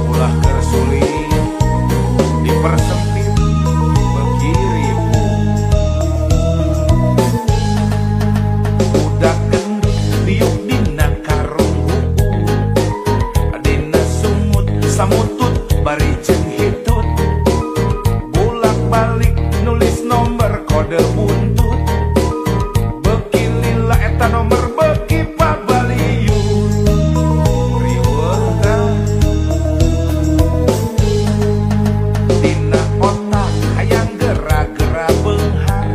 ulah kersulit dipersempit begiribu. Budak gendut diuk dina karung hukum, dina sumut samutut bari jeung hitut, bolak balik nulis nomor kode buntut, beki lila eta nomor beki pabaliun riweuh dina otak hayang gera-gera beunghar,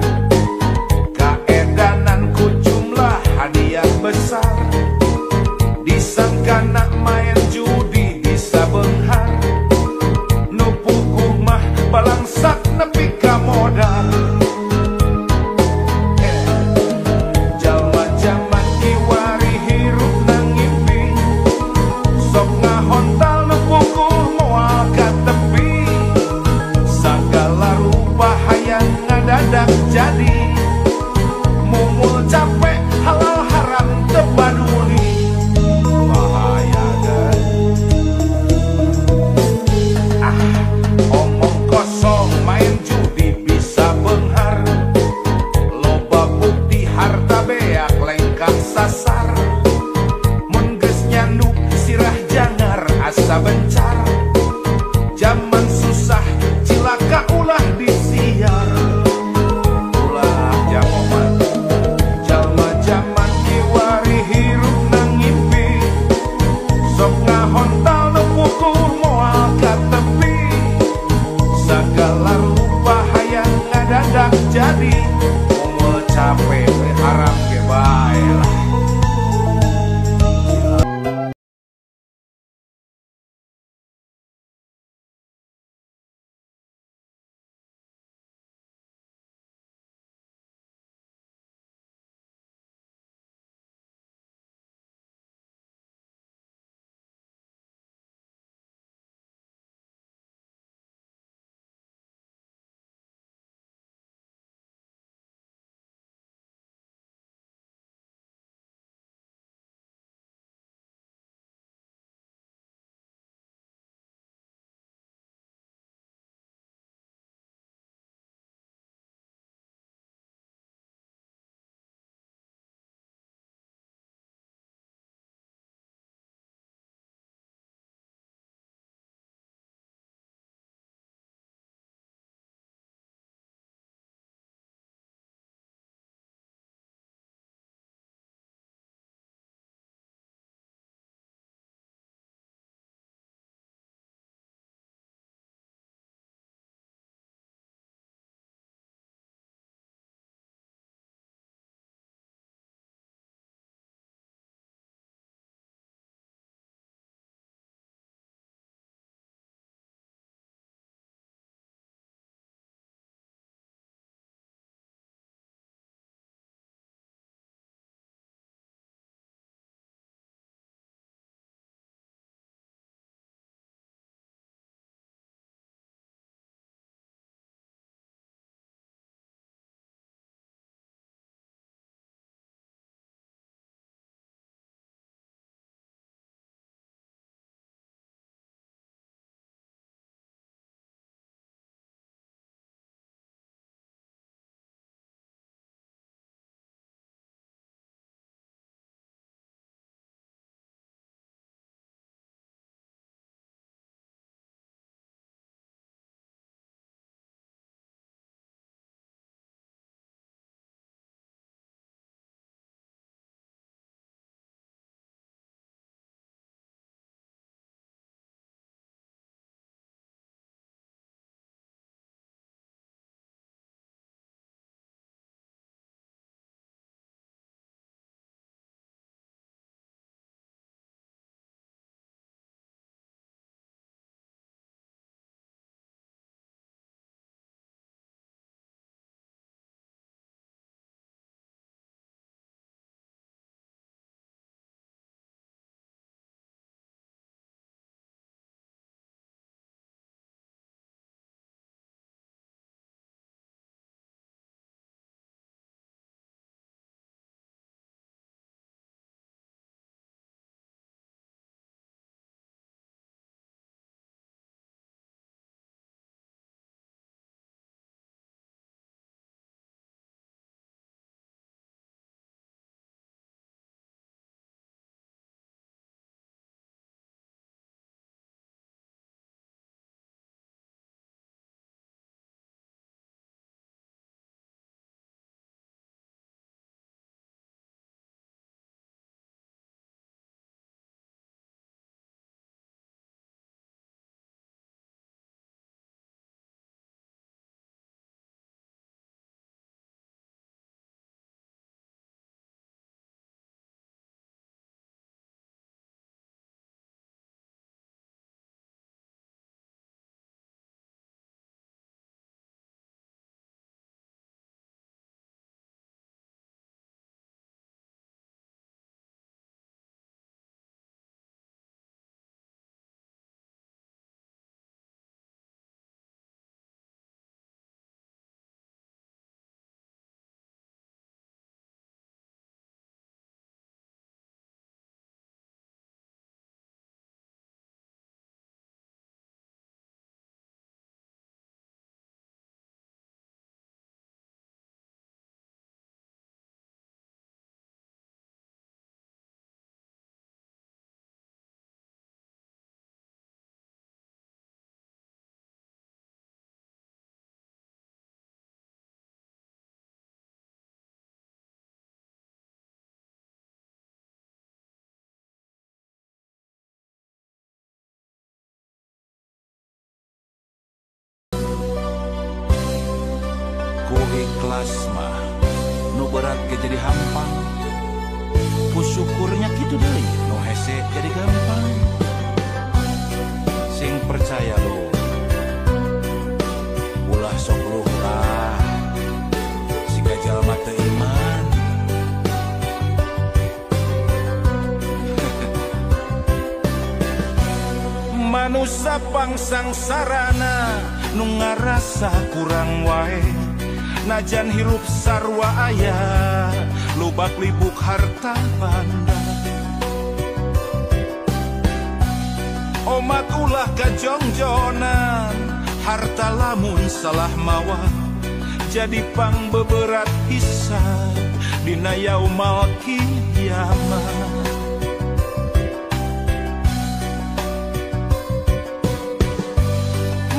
kaedanan ku jumlah hadiah besar, disangkana main judi bisa beunghar, jadi hampang. Pusyukurnya gitu deui, nu hese jadi gampang. Sing percaya lo, ulah sok luh lah, siga jalma teu iman. Manusia pangsang sarana nu ngarasa kurang wae, najan hirup sarwa aya lubak libuk harta banda. Omat ulah kajongjonan, harta lamun salah mawa jadi pangbeberat hisab dina yaumal kiamat.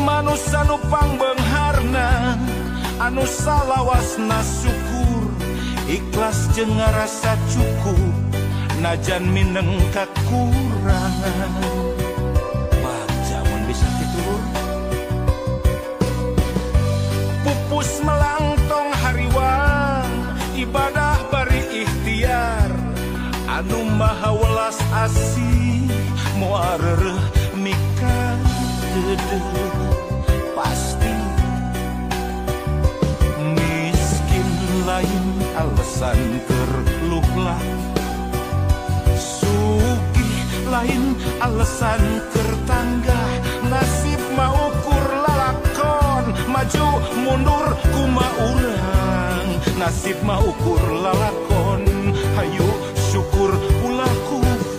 Manusia nu pangbeungharna, anu salawasna syukur, ikhlas jeung ngarasa cukup, najan mineng kakurangan. Baca mun bisa titur, pupus melangtong hariwang, ibadah bari ikhtiar, anu maha welas asih, moal reureuh mika deudeuh. Pasti miskin lain alasan kerluhlah, sugih lain alasan kertangga, nasib mah ukur lalakon, maju mundur kumaha urang, nasib mah ukur lalakon, hayu syukur ulah kufur.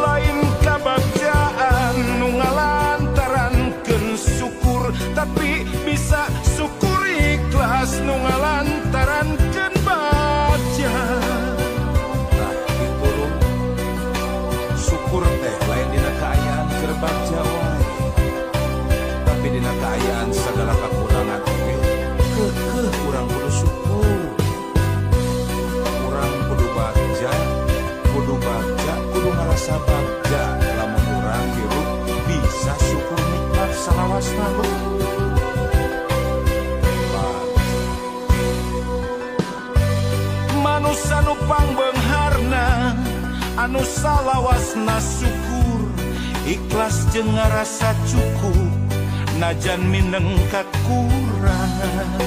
Lain kabagja nu ngalantarankeun syukur, tapi bisa syukur ikhlas nu ngalantarankeun baca. Nah kitu syukur teh lain dina kaayaan keur bagja wae, tapi dina kaayaan sagala kakurangan oge keukeuh urang kudu syukur. Urang kudu bagja, kudu ngarasa bagja. Lamun urang hirup bisa syukur nikmat salawasna lu. Manusia nu pangbeungharna, anu salawasna syukur, ikhlas jeung ngarasa cukup, najan mineng kakurangan.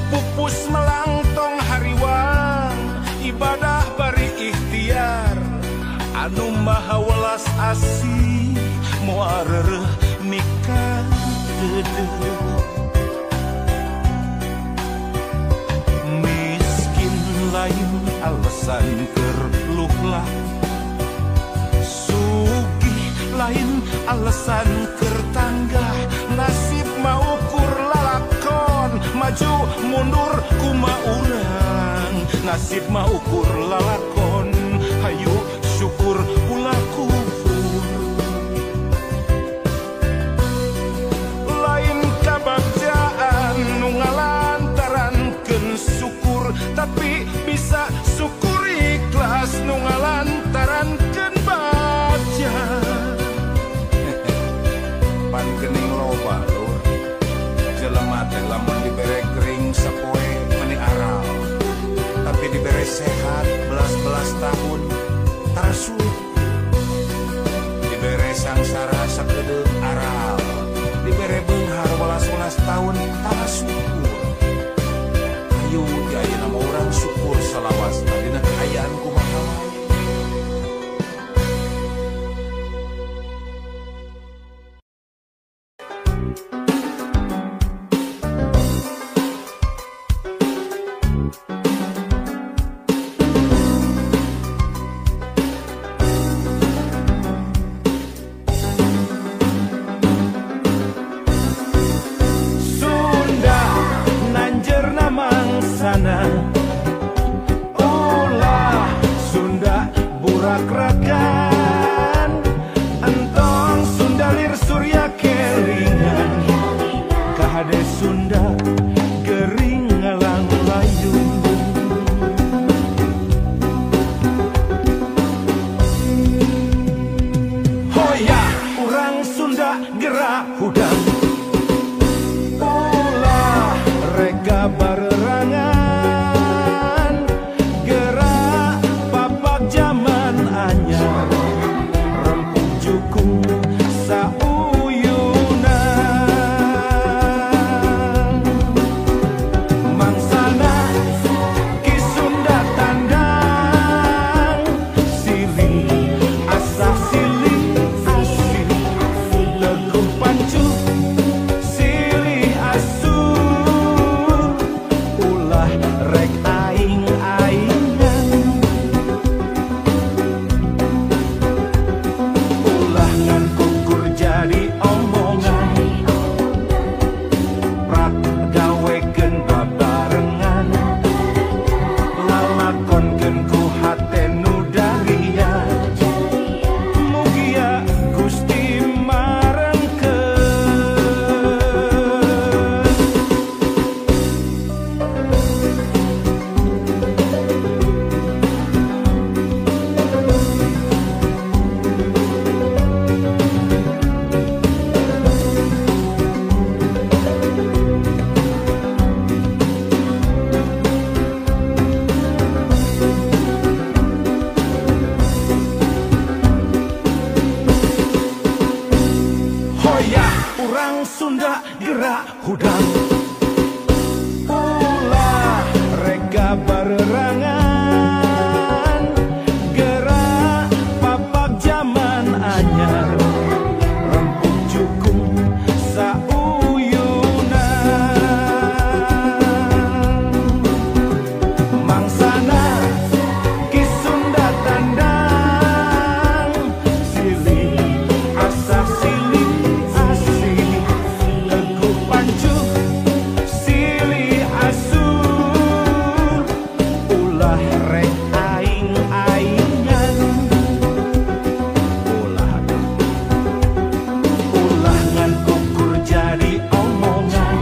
Pupus melangtong hariwang, ibadah bari ikhtiar, anu maha welas asih, moal reureuh mika deudeuh. Miskin lain alasan keur luhlah, sugih lain alasan keur tanggah, nasib mah ukur lalakon, maju mundur kumaha urang, nasib mah ukur lalakon, hayu syukur ulah kufur. Lain kabagjaan nu ngalantarankeun syukur, tapi bisa syukur ikhlas nu ngalantarankeun baca. Pan geuning loba lur, jelema teh lamun dibere gering sapoe meni aral, tapi dibere sehat belas-belas tahun tarasuh, dibere sangsara sakedeuk aral, dibere beunghar welas-welas tahun tarasukur. Ayo ayeuna mah urang syukur salawasna dina kaayaan kumaha wae. babarerangan gerak papak zaman anyar rempuk jukung sauyunan mangsana kisunda tandang silih asa silih asih teguh pancu silih asu ulah rek aing-aingan ulah ngan ukur jadi omongan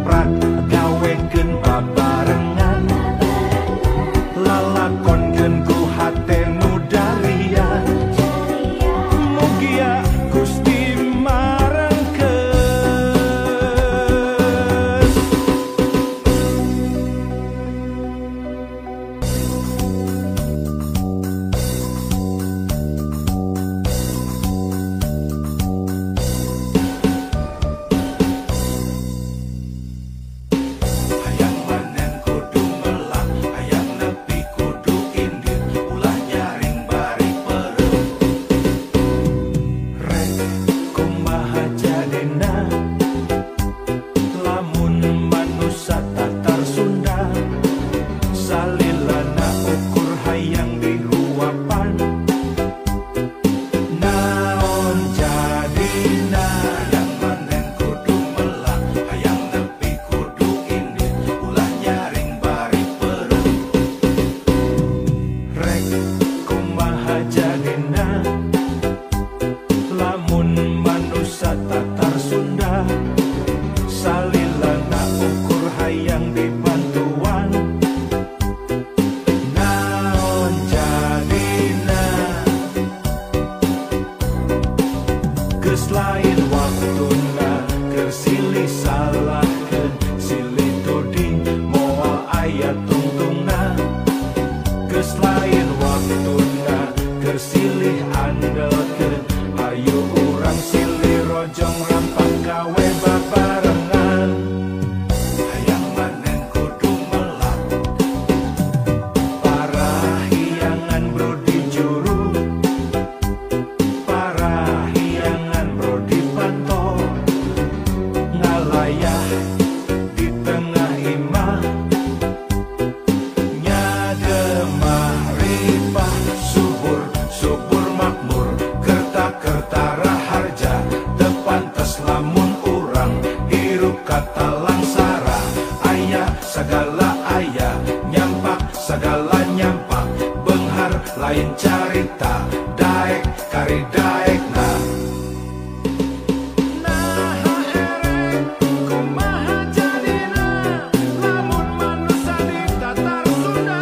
prak gawekeun babarengan lalakonkeun ku hate nu darian mugia Gusti marengkeun hayang manen kudu melak hayang nepi kudu indir ulah nyaring bari perem rek kumaha jadina lamun manusia tatar Sunda salilana ukur hayang diruapan naon jadina hayang manen kudu melak hayang nepi kudu indir ulah nyaring bari perem rek kumaha jadina lamun manusia tatar Sunda salilana ukur hayang dibantuan naon jadina geus lain waktuna keur silih salahkeun silih tuding moal aya tungtungna geus lain waktuna keur silih andelkeun ayo urang silih rojong rampak gawe babarengan hayang manen kudu melak parahiangan brodi juru parahiangan brodi panto ngalayah di tengah imah nyademah ripah subur subur makmur kerta-kerta raharja tepantes lamun urang hirup kata langsara aya segala aya nyampak segala nyampak benghar lain carita daek kari daekna naha erek kumaha jadina lamun manusia di tatar Sunda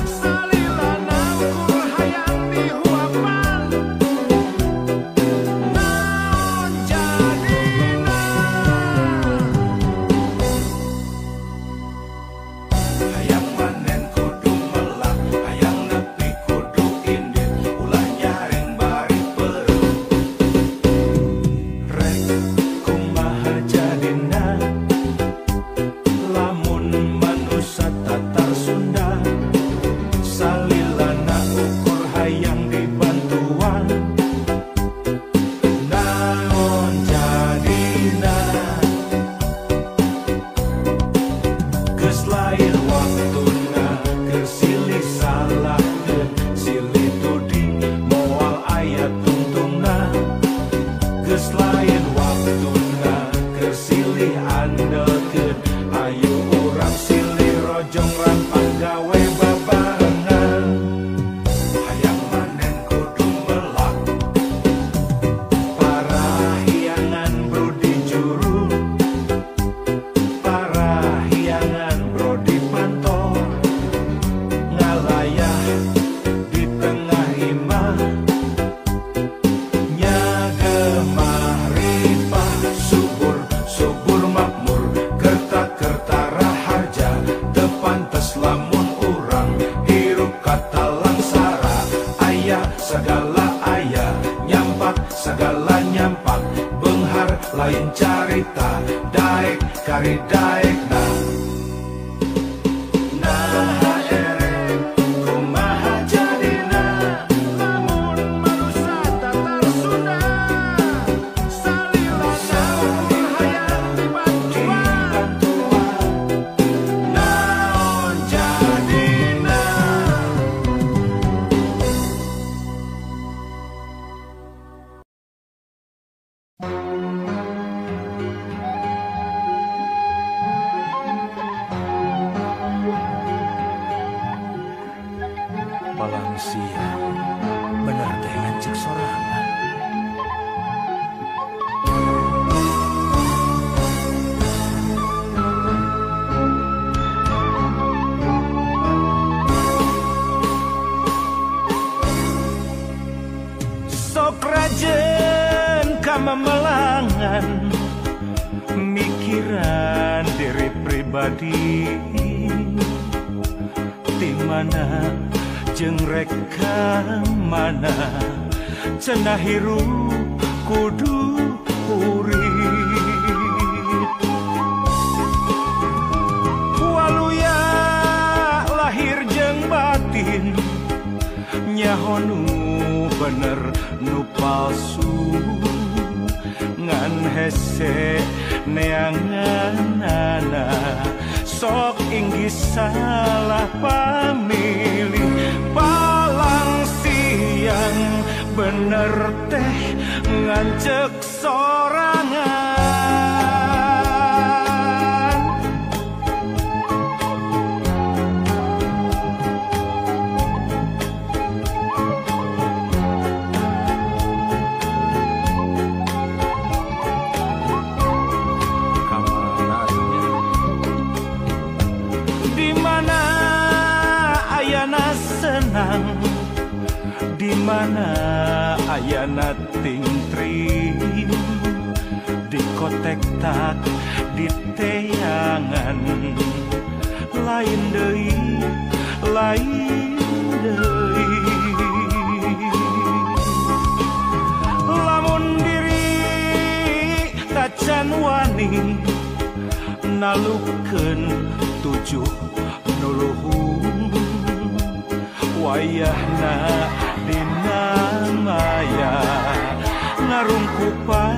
salilana ukur hayang dihuapan naon jadina hayang manen kudu melak hayang nepi kudu indir ulah nyaring bari perem rek kumaha jadina lamun manusia tatar Sunda salilana ukur hayang dibantuan naon jadina geus lain waktuna keur silih salahkeun silih tuding moal aya tungtungna geus lain waktuna keur silih andelkeun ayo urang silih rojong rampak gawe babarengan hayang manen kudu melak parahiangan brodi juru parahiangan brodi panto ngalayah di tengah imah nyagemah ripah subur subur makmur kerta-kerta raharja tepantes lamun urang hirup kata langsara aya segala aya nyampak segala nyampak benghar lain carita daek kari daekna pribadi di mana jeung reka mana cenah hirup kudu urip waluya lahir jeung batin nyaho nu bener nu palsu ngan hese neanganana sok inggih salah pamilih palang siang bener teh ngancek sorangan di mana ayana tingtring di kotek tak di teangan lain deui lamun diri tacan wani nalukeun tujuh nuluhung wayahna dina maya ngarungkupan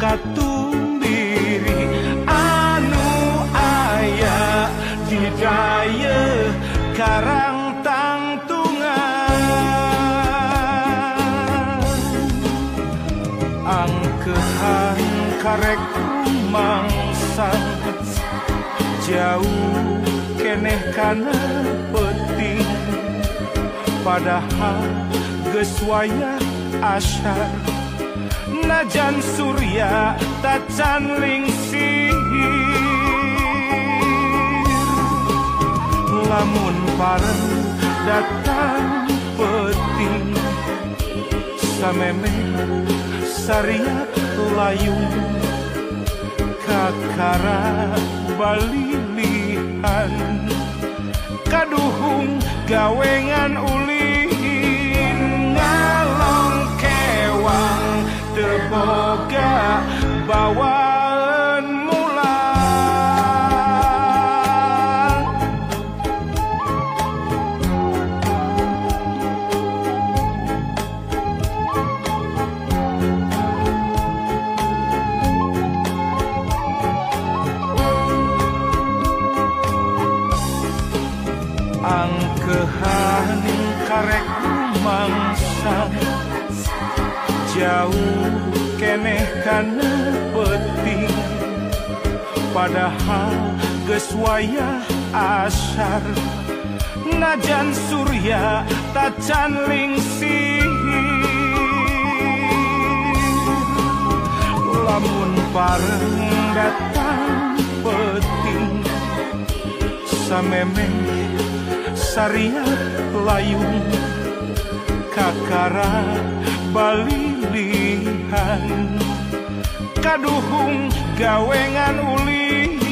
katumbiri anu aya di daya karang tangtungan angkehan karek rumangsang jauh keneh kana penting padahal geus wayah asyar najan surya tacan lingsir lamun pareng datang penting sameme sariat layung kakara balilihan kaduhung gawengan ulin ngalong kewang terboga bawaan mulang angkehan karek mangsa jauh keneh kana penting padahal geus wayah asyar najan surya tacan lingsir lamun pareng datang penting sameme sariat layung kakara balilihan kaduhung gawengan ulin